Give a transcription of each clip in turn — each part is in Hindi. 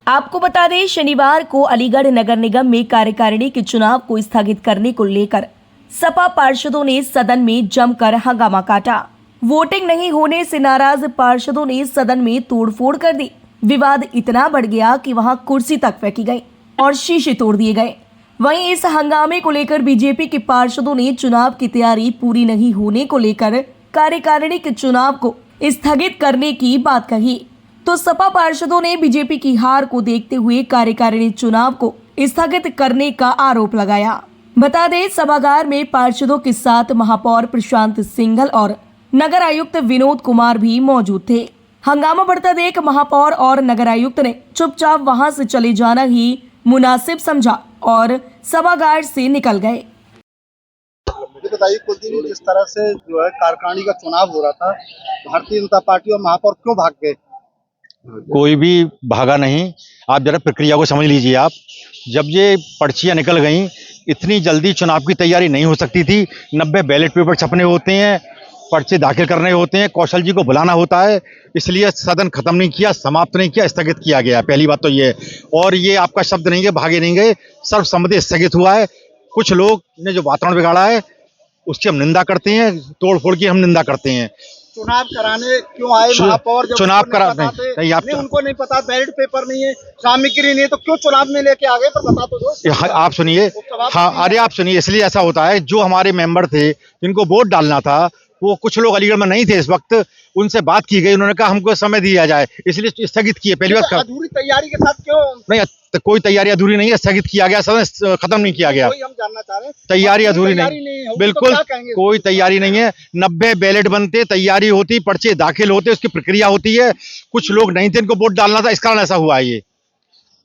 आपको बता दें, शनिवार को अलीगढ़ नगर निगम में कार्यकारिणी के चुनाव को स्थगित करने को लेकर सपा पार्षदों ने सदन में जमकर हंगामा काटा। वोटिंग नहीं होने से नाराज पार्षदों ने सदन में तोड़फोड़ कर दी। विवाद इतना बढ़ गया कि वहां कुर्सी तक फेंकी गई और शीशे तोड़ दिए गए। वहीं इस हंगामे को लेकर बीजेपी के पार्षदों ने चुनाव की तैयारी पूरी नहीं होने को लेकर कार्यकारिणी के चुनाव को स्थगित करने की बात कही, तो सपा पार्षदों ने बीजेपी की हार को देखते हुए कार्यकारिणी चुनाव को स्थगित करने का आरोप लगाया। बता दें, सभागार में पार्षदों के साथ महापौर प्रशांत सिंघल और नगर आयुक्त विनोद कुमार भी मौजूद थे। हंगामा बढ़ता देख महापौर और नगर आयुक्त ने चुपचाप वहां से चले जाना ही मुनासिब समझा और सभागार से निकल गए। बताइए कुलदीप, जिस तरह से जो है कार्यकारिणी का चुनाव हो रहा था, भारतीय जनता पार्टी और महापौर क्यों भाग गए? कोई भी भागा नहीं। आप जरा प्रक्रिया को समझ लीजिए। आप जब ये पर्चियां निकल गईं, इतनी जल्दी चुनाव की तैयारी नहीं हो सकती थी। 90 बैलेट पेपर छपने होते हैं, पर्चे दाखिल करने होते हैं, कौशल जी को बुलाना होता है, इसलिए सदन खत्म नहीं किया, समाप्त नहीं किया, स्थगित किया गया। पहली बात तो ये है। और ये आपका शब्द नहीं है, भागे नहीं गए, सर्वसम्मति स्थगित हुआ है। कुछ लोग ने जो वातावरण बिगाड़ा है उसकी हम निंदा करते हैं, तोड़ फोड़ की हम निंदा करते हैं। चुनाव कराने क्यों आए महापौर? जब चुनाव करा नहीं, उनको नहीं पता, बैलेट पेपर नहीं है, सामग्री नहीं है, तो क्यों चुनाव में लेके आ गए? पर बता तो दो। आप सुनिए। हाँ, अरे आप सुनिए, इसलिए ऐसा होता है, जो हमारे मेंबर थे जिनको वोट डालना था, वो कुछ लोग अलीगढ़ में नहीं थे इस वक्त, उनसे बात की गई, उन्होंने कहा हमको समय दिया जाए, इसलिए स्थगित किए। पहली बात अधूरी तैयारी के साथ क्यों नहीं, तो कोई तैयारी अधूरी नहीं है, स्थगित किया गया, सदन खत्म नहीं किया गया। हम जानना चाह रहे हैं, तैयारी अधूरी नहीं, बिल्कुल कोई तैयारी नहीं है। 90 बैलेट बनते, तैयारी होती, पर्चे दाखिल होते, उसकी प्रक्रिया होती है। कुछ लोग नहीं थे, इनको वोट डालना था, इस कारण ऐसा हुआ है। ये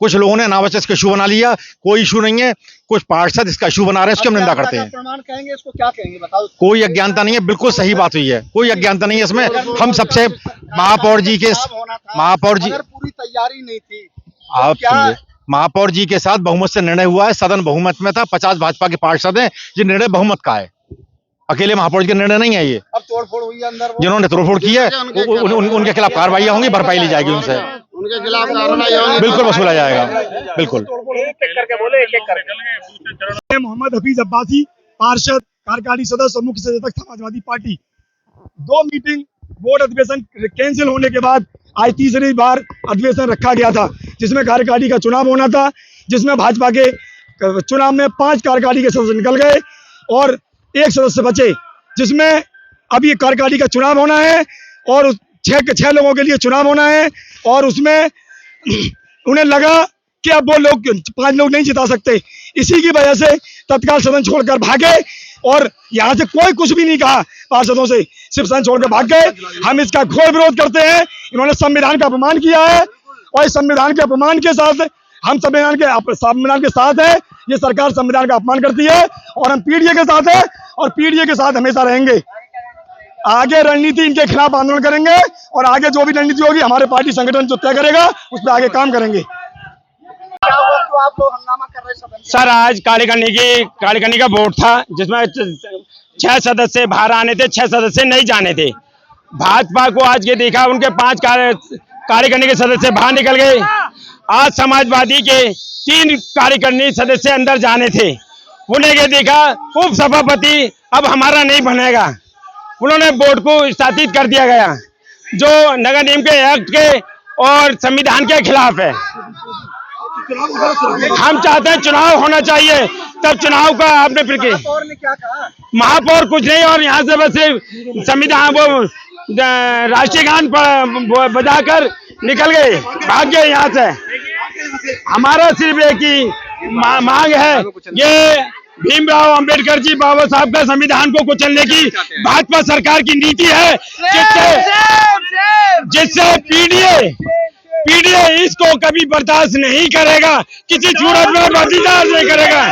कुछ लोगों ने अनावश्यक इसका इशू बना लिया। कोई इशू नहीं है, कुछ पार्षद इसका इशू बना रहे हैं, इसकी हम निंदा करते हैं। प्रमाण कहेंगे, इसको क्या कहेंगे बताओ? कोई अज्ञानता नहीं है, बिल्कुल सही बात हुई है, कोई अज्ञानता नहीं है इसमें। हम सबसे महापौर जी के पूरी तैयारी नहीं थी, आप सुनिए, महापौर जी के साथ बहुमत से निर्णय हुआ है, सदन बहुमत में था, 50 भाजपा के पार्षद हैं, ये निर्णय बहुमत का है, अकेले महापौर जी का निर्णय नहीं है ये। अब तोड़फोड़ हुई है अंदर, जिन्होंने तोड़फोड़ की है उनके खिलाफ कार्रवाई होंगी, भरपाई ली जाएगी उनसे, उनके खिलाफ कार्रवाई होगी, बिल्कुल वसूला जाएगा, बिल्कुल। मोहम्मद हफीज अब्बासी, पार्षद, कार्यकारी सदस्य और मुख्य सचेतक समाजवादी पार्टी। 2 मीटिंग बोर्ड अधिवेशन कैंसिल होने के बाद आज तीसरी बार अधिवेशन रखा गया था, जिसमें कार्यकारी का चुनाव होना था, जिसमें भाजपा के चुनाव में 5 कार्यकारी के सदस्य निकल गए और 1 सदस्य बचे, जिसमें अभी कार्यकारी का चुनाव होना है और 6 लोगों के लिए चुनाव होना है, और उसमें उन्हें लगा कि अब वो लोग 5 लोग नहीं जिता सकते। इसी की वजह से तत्काल सदन छोड़कर भागे और यहाँ से कोई कुछ भी नहीं कहा पार्षदों से, सिर्फ सदन छोड़कर भाग गए। हम इसका घोर विरोध करते हैं। इन्होंने संविधान का अपमान किया है और इस संविधान के अपमान के साथ हम संविधान के साथ है। ये सरकार संविधान का अपमान करती है और हम पीडीए के साथ है और पीडीए के साथ हमेशा रहेंगे। आगे रणनीति इनके खिलाफ आंदोलन करेंगे और आगे जो भी रणनीति होगी हमारे पार्टी संगठन जो तय करेगा उस पर आगे काम करेंगे। आप लोग हंगामा कर रहे हैं? सर, आज कार्यकारिणी का वोट था, जिसमें 6 सदस्य बाहर आने थे, 6 सदस्य नहीं जाने थे। भाजपा को आज ये देखा, उनके 5 कार्यकारिणी के सदस्य बाहर निकल गए। आज समाजवादी के 3 कार्यकारिणी सदस्य अंदर जाने थे, उन्हें ये देखा उप सभापति अब हमारा नहीं बनेगा, उन्होंने बोर्ड को स्थापित कर दिया गया, जो नगर निगम के एक्ट के और संविधान के खिलाफ है। हम चाहते हैं चुनाव होना चाहिए, तब चुनाव का आपने महापौर ने क्या कहा? महापौर कुछ नहीं, और यहाँ से बस संविधान वो राष्ट्रीय गान बजाकर निकल गए, भाग गए यहाँ से। हमारा सिर्फ एक ही मांग है, ये भीमराव अंबेडकर जी बाबा साहब का संविधान को कुचलने की भाजपा सरकार की नीति है, जिससे पीडीए इसको कभी बर्दाश्त नहीं करेगा, किसी सूरत में बर्दाश्त नहीं करेगा।